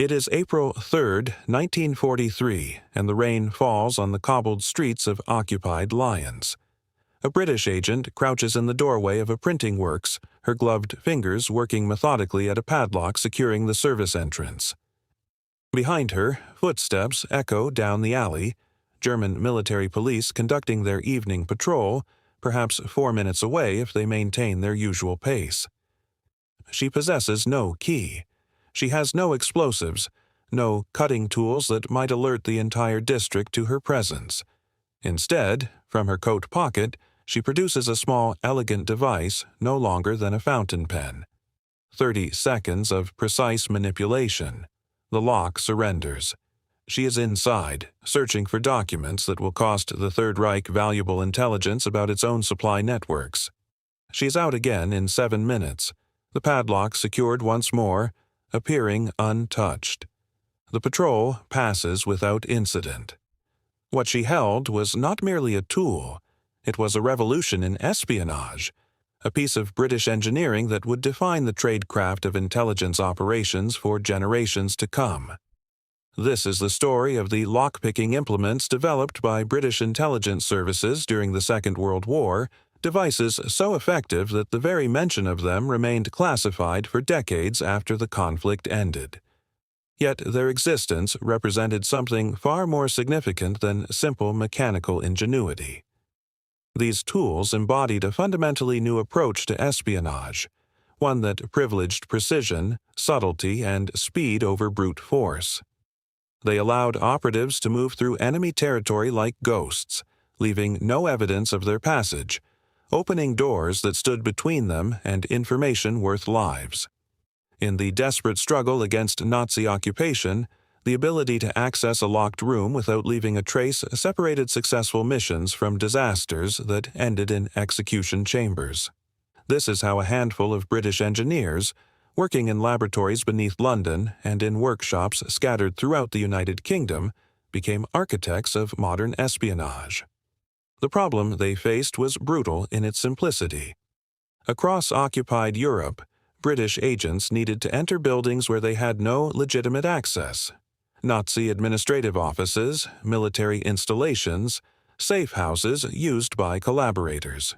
It is April 3rd, 1943, and the rain falls on the cobbled streets of occupied Lyons. A British agent crouches in the doorway of a printing works, her gloved fingers working methodically at a padlock securing the service entrance. Behind her, footsteps echo down the alley, German military police conducting their evening patrol, perhaps 4 minutes away if they maintain their usual pace. She possesses no key. She has no explosives, no cutting tools that might alert the entire district to her presence. Instead, from her coat pocket, she produces a small, elegant device no longer than a fountain pen. 30 seconds of precise manipulation. The lock surrenders. She is inside, searching for documents that will cost the Third Reich valuable intelligence about its own supply networks. She is out again in 7 minutes, the padlock secured once more, appearing untouched. The patrol passes without incident. What she held was not merely a tool, it was a revolution in espionage, a piece of British engineering that would define the tradecraft of intelligence operations for generations to come. This is the story of the lockpicking implements developed by British intelligence services during the Second World War, devices so effective that the very mention of them remained classified for decades after the conflict ended. Yet their existence represented something far more significant than simple mechanical ingenuity. These tools embodied a fundamentally new approach to espionage, one that privileged precision, subtlety, and speed over brute force. They allowed operatives to move through enemy territory like ghosts, leaving no evidence of their passage, opening doors that stood between them and information worth lives. In the desperate struggle against Nazi occupation, the ability to access a locked room without leaving a trace separated successful missions from disasters that ended in execution chambers. This is how a handful of British engineers, working in laboratories beneath London and in workshops scattered throughout the United Kingdom, became architects of modern espionage. The problem they faced was brutal in its simplicity. Across occupied Europe, British agents needed to enter buildings where they had no legitimate access. Nazi administrative offices, military installations, safe houses used by collaborators.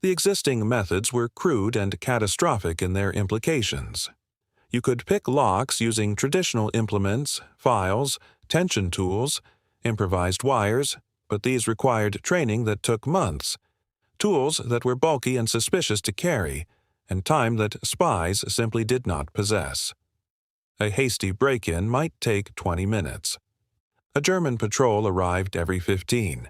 The existing methods were crude and catastrophic in their implications. You could pick locks using traditional implements, files, tension tools, improvised wires, but these required training that took months, tools that were bulky and suspicious to carry, and time that spies simply did not possess. A hasty break-in might take 20 minutes. A German patrol arrived every 15.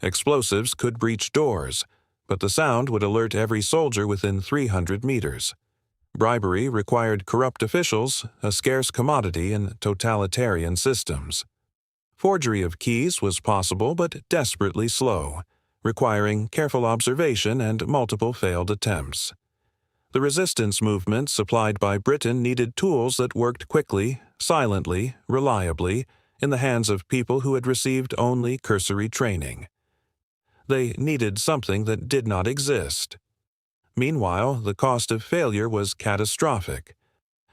Explosives could breach doors, but the sound would alert every soldier within 300 meters. Bribery required corrupt officials, a scarce commodity in totalitarian systems. Forgery of keys was possible but desperately slow, requiring careful observation and multiple failed attempts. The resistance movement supplied by Britain needed tools that worked quickly, silently, reliably, in the hands of people who had received only cursory training. They needed something that did not exist. Meanwhile, the cost of failure was catastrophic.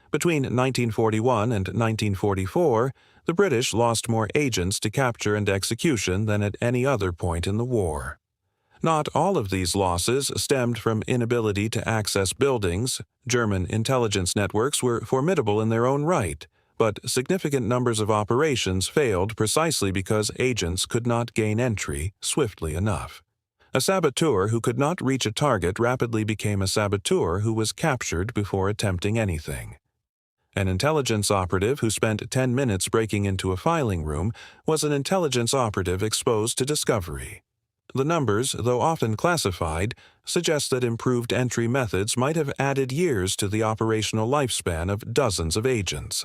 Between 1941 and 1944, the British lost more agents to capture and execution than at any other point in the war. Not all of these losses stemmed from inability to access buildings. German intelligence networks were formidable in their own right, but significant numbers of operations failed precisely because agents could not gain entry swiftly enough. A saboteur who could not reach a target rapidly became a saboteur who was captured before attempting anything. An intelligence operative who spent 10 minutes breaking into a filing room was an intelligence operative exposed to discovery. The numbers, though often classified, suggest that improved entry methods might have added years to the operational lifespan of dozens of agents.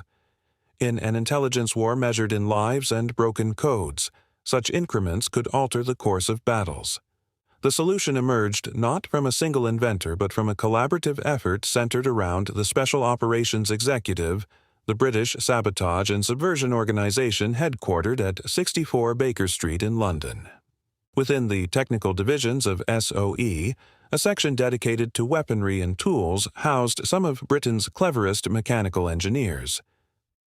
In an intelligence war measured in lives and broken codes, such increments could alter the course of battles. The solution emerged not from a single inventor but from a collaborative effort centered around the Special Operations Executive, the British Sabotage and Subversion Organization headquartered at 64 Baker Street in London. Within the technical divisions of SOE, a section dedicated to weaponry and tools housed some of Britain's cleverest mechanical engineers.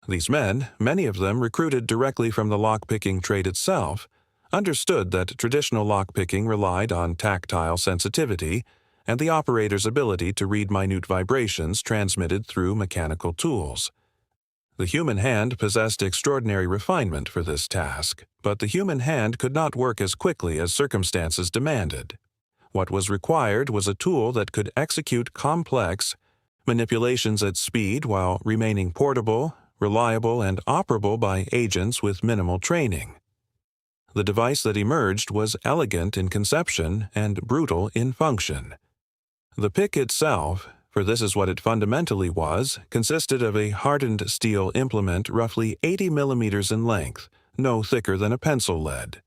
These men, many of them recruited directly from the lockpicking trade itself, understood that traditional lockpicking relied on tactile sensitivity and the operator's ability to read minute vibrations transmitted through mechanical tools. The human hand possessed extraordinary refinement for this task, but the human hand could not work as quickly as circumstances demanded. What was required was a tool that could execute complex manipulations at speed while remaining portable, reliable, and operable by agents with minimal training. The device that emerged was elegant in conception and brutal in function. The pick itself, for this is what it fundamentally was, consisted of a hardened steel implement roughly 80 millimeters in length, no thicker than a pencil lead.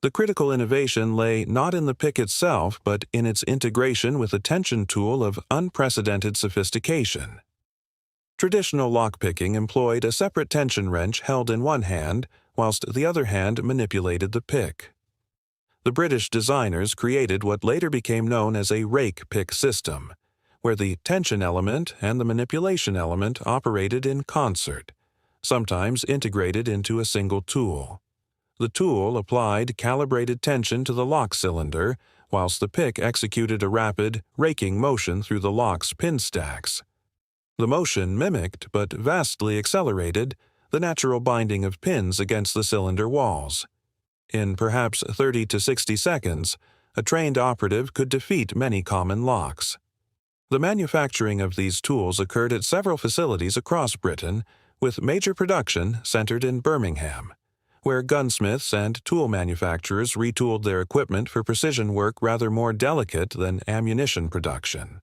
The critical innovation lay not in the pick itself, but in its integration with a tension tool of unprecedented sophistication. Traditional lockpicking employed a separate tension wrench held in one hand, whilst the other hand manipulated the pick. The British designers created what later became known as a rake pick system, where the tension element and the manipulation element operated in concert, sometimes integrated into a single tool. The tool applied calibrated tension to the lock cylinder, whilst the pick executed a rapid, raking motion through the lock's pin stacks. The motion mimicked, but vastly accelerated, the natural binding of pins against the cylinder walls. In perhaps 30 to 60 seconds, a trained operative could defeat many common locks. The manufacturing of these tools occurred at several facilities across Britain, with major production centered in Birmingham, where gunsmiths and tool manufacturers retooled their equipment for precision work rather more delicate than ammunition production.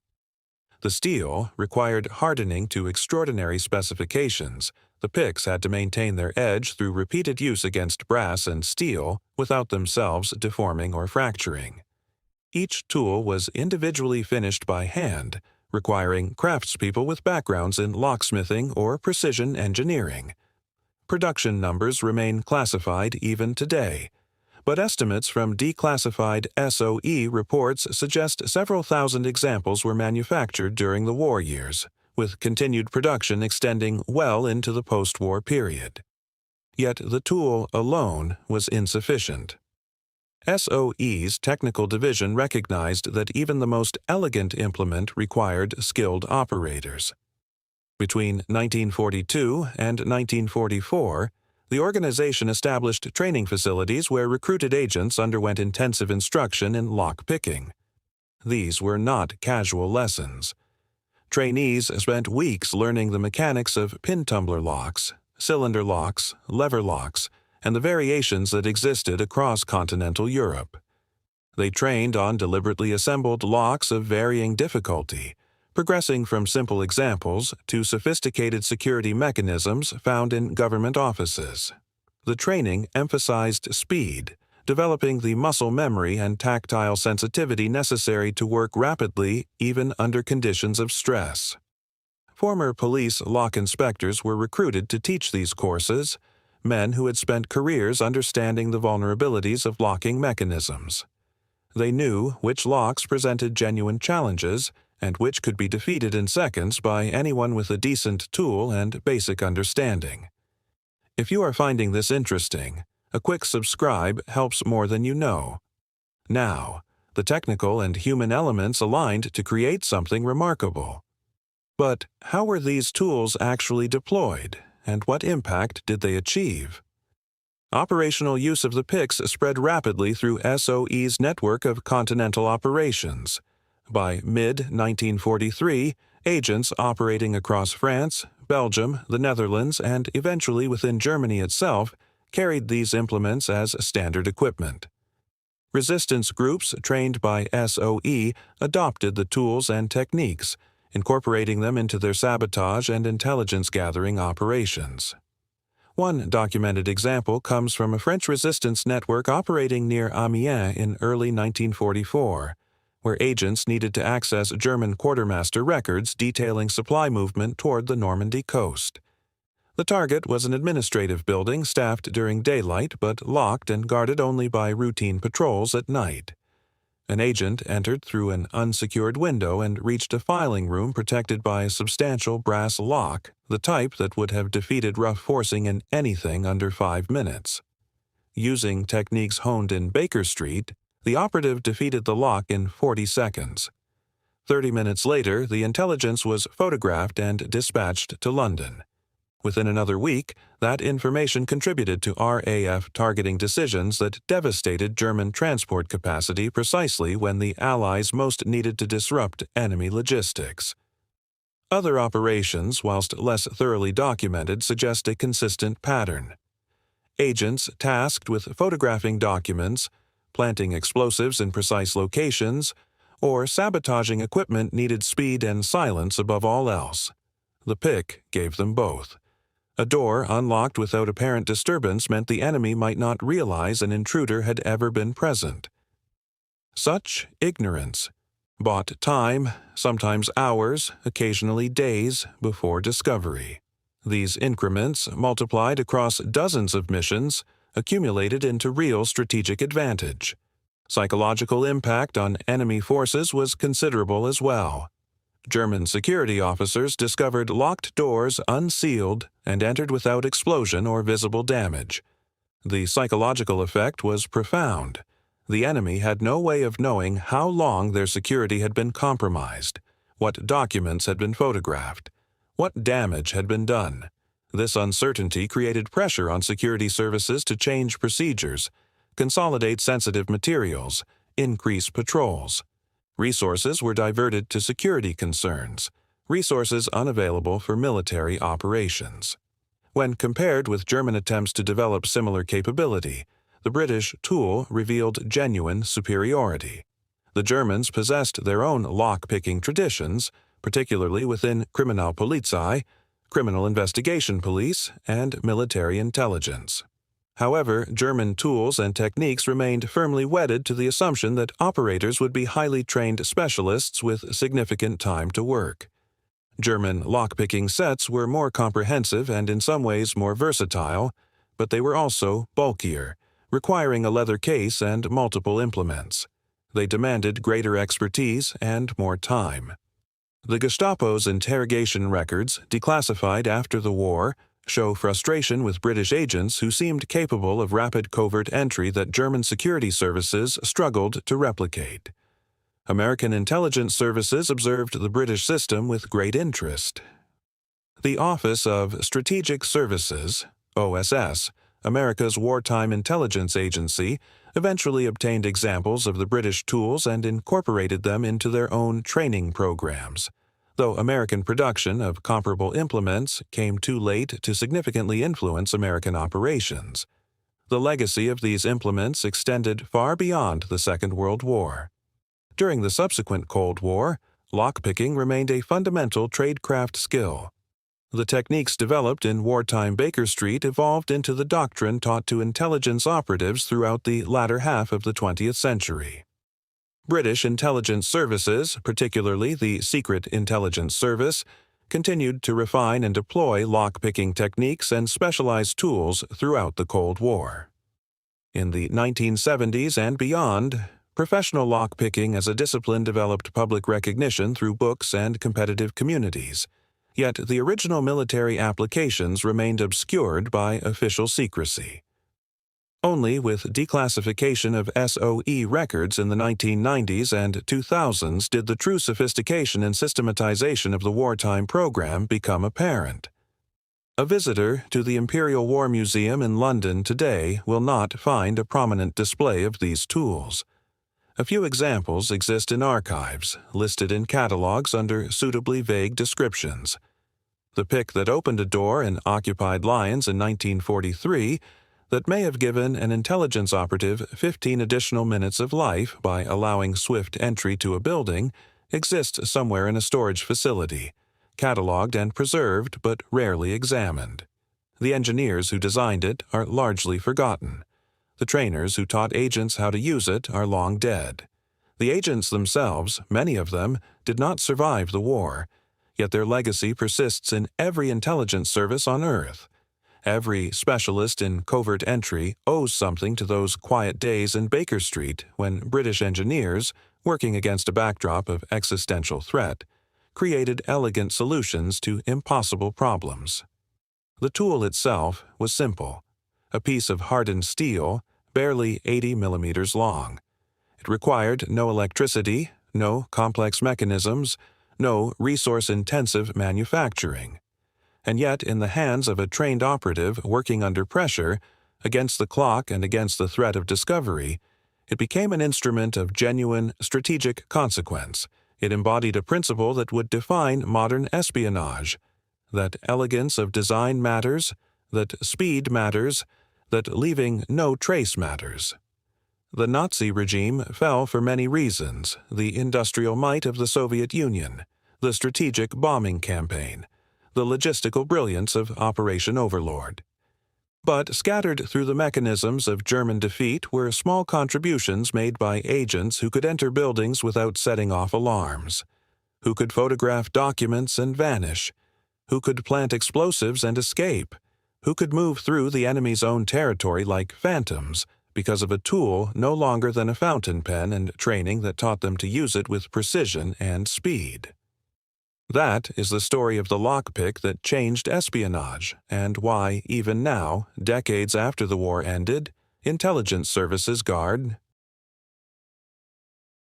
The steel required hardening to extraordinary specifications. The picks had to maintain their edge through repeated use against brass and steel without themselves deforming or fracturing. Each tool was individually finished by hand, requiring craftspeople with backgrounds in locksmithing or precision engineering. Production numbers remain classified even today, but estimates from declassified SOE reports suggest several thousand examples were manufactured during the war years, with continued production extending well into the post-war period. Yet the tool alone was insufficient. SOE's technical division recognized that even the most elegant implement required skilled operators. Between 1942 and 1944, the organization established training facilities where recruited agents underwent intensive instruction in lock-picking. These were not casual lessons. Trainees spent weeks learning the mechanics of pin-tumbler locks, cylinder locks, lever locks, and the variations that existed across continental Europe. They trained on deliberately assembled locks of varying difficulty, progressing from simple examples to sophisticated security mechanisms found in government offices. The training emphasized speed, developing the muscle memory and tactile sensitivity necessary to work rapidly even under conditions of stress. Former police lock inspectors were recruited to teach these courses, men who had spent careers understanding the vulnerabilities of locking mechanisms. They knew which locks presented genuine challenges and which could be defeated in seconds by anyone with a decent tool and basic understanding. If you are finding this interesting, a quick subscribe helps more than you know. Now, the technical and human elements aligned to create something remarkable. But how were these tools actually deployed, and what impact did they achieve? Operational use of the picks spread rapidly through SOE's network of continental operations. By mid-1943, agents operating across France, Belgium, the Netherlands, and eventually within Germany itself carried these implements as standard equipment. Resistance groups trained by SOE adopted the tools and techniques, incorporating them into their sabotage and intelligence-gathering operations. One documented example comes from a French resistance network operating near Amiens in early 1944, where agents needed to access German quartermaster records detailing supply movement toward the Normandy coast. The target was an administrative building staffed during daylight but locked and guarded only by routine patrols at night. An agent entered through an unsecured window and reached a filing room protected by a substantial brass lock, the type that would have defeated rough forcing in anything under 5 minutes. Using techniques honed in Baker Street, the operative defeated the lock in 40 seconds. 30 minutes later, the intelligence was photographed and dispatched to London. Within another week, that information contributed to RAF targeting decisions that devastated German transport capacity precisely when the Allies most needed to disrupt enemy logistics. Other operations, whilst less thoroughly documented, suggest a consistent pattern. Agents tasked with photographing documents, planting explosives in precise locations, or sabotaging equipment needed speed and silence above all else. The pick gave them both. A door unlocked without apparent disturbance meant the enemy might not realize an intruder had ever been present. Such ignorance bought time, sometimes hours, occasionally days, before discovery. These increments, multiplied across dozens of missions, accumulated into real strategic advantage. Psychological impact on enemy forces was considerable as well. German security officers discovered locked doors unsealed and entered without explosion or visible damage. The psychological effect was profound. The enemy had no way of knowing how long their security had been compromised, what documents had been photographed, what damage had been done. This uncertainty created pressure on security services to change procedures, consolidate sensitive materials, increase patrols. Resources were diverted to security concerns, resources unavailable for military operations. When compared with German attempts to develop similar capability, the British tool revealed genuine superiority. The Germans possessed their own lock-picking traditions, particularly within Kriminalpolizei, criminal investigation police, and military intelligence. However, German tools and techniques remained firmly wedded to the assumption that operators would be highly trained specialists with significant time to work. German lockpicking sets were more comprehensive and in some ways more versatile, but they were also bulkier, requiring a leather case and multiple implements. They demanded greater expertise and more time. The Gestapo's interrogation records, declassified after the war, show frustration with British agents who seemed capable of rapid covert entry that German security services struggled to replicate. American intelligence services observed the British system with great interest. The Office of Strategic Services, OSS, America's wartime intelligence agency, eventually obtained examples of the British tools and incorporated them into their own training programs, though American production of comparable implements came too late to significantly influence American operations. The legacy of these implements extended far beyond the Second World War. During the subsequent Cold War, lockpicking remained a fundamental tradecraft skill. The techniques developed in wartime Baker Street evolved into the doctrine taught to intelligence operatives throughout the latter half of the 20th century. British intelligence services, particularly the Secret Intelligence Service, continued to refine and deploy lockpicking techniques and specialized tools throughout the Cold War. In the 1970s and beyond, professional lockpicking as a discipline developed public recognition through books and competitive communities, yet the original military applications remained obscured by official secrecy. Only with declassification of SOE records in the 1990s and 2000s did the true sophistication and systematization of the wartime program become apparent. A visitor to the Imperial War Museum in London today will not find a prominent display of these tools. A few examples exist in archives, listed in catalogs under suitably vague descriptions. The pick that opened a door in occupied Lyons in 1943 that may have given an intelligence operative 15 additional minutes of life by allowing swift entry to a building exists somewhere in a storage facility, catalogued and preserved but rarely examined. The engineers who designed it are largely forgotten. The trainers who taught agents how to use it are long dead. The agents themselves, many of them, did not survive the war, yet their legacy persists in every intelligence service on Earth. Every specialist in covert entry owes something to those quiet days in Baker Street when British engineers, working against a backdrop of existential threat, created elegant solutions to impossible problems. The tool itself was simple, a piece of hardened steel, barely 80 millimeters long. It required no electricity, no complex mechanisms, no resource-intensive manufacturing. And yet, in the hands of a trained operative working under pressure, against the clock and against the threat of discovery, it became an instrument of genuine strategic consequence. It embodied a principle that would define modern espionage, that elegance of design matters, that speed matters, that leaving no trace matters. The Nazi regime fell for many reasons: the industrial might of the Soviet Union, the strategic bombing campaign, the logistical brilliance of Operation Overlord. But scattered through the mechanisms of German defeat were small contributions made by agents who could enter buildings without setting off alarms, who could photograph documents and vanish, who could plant explosives and escape, who could move through the enemy's own territory like phantoms because of a tool no longer than a fountain pen and training that taught them to use it with precision and speed. That is the story of the lockpick that changed espionage, and why, even now, decades after the war ended, intelligence services guard,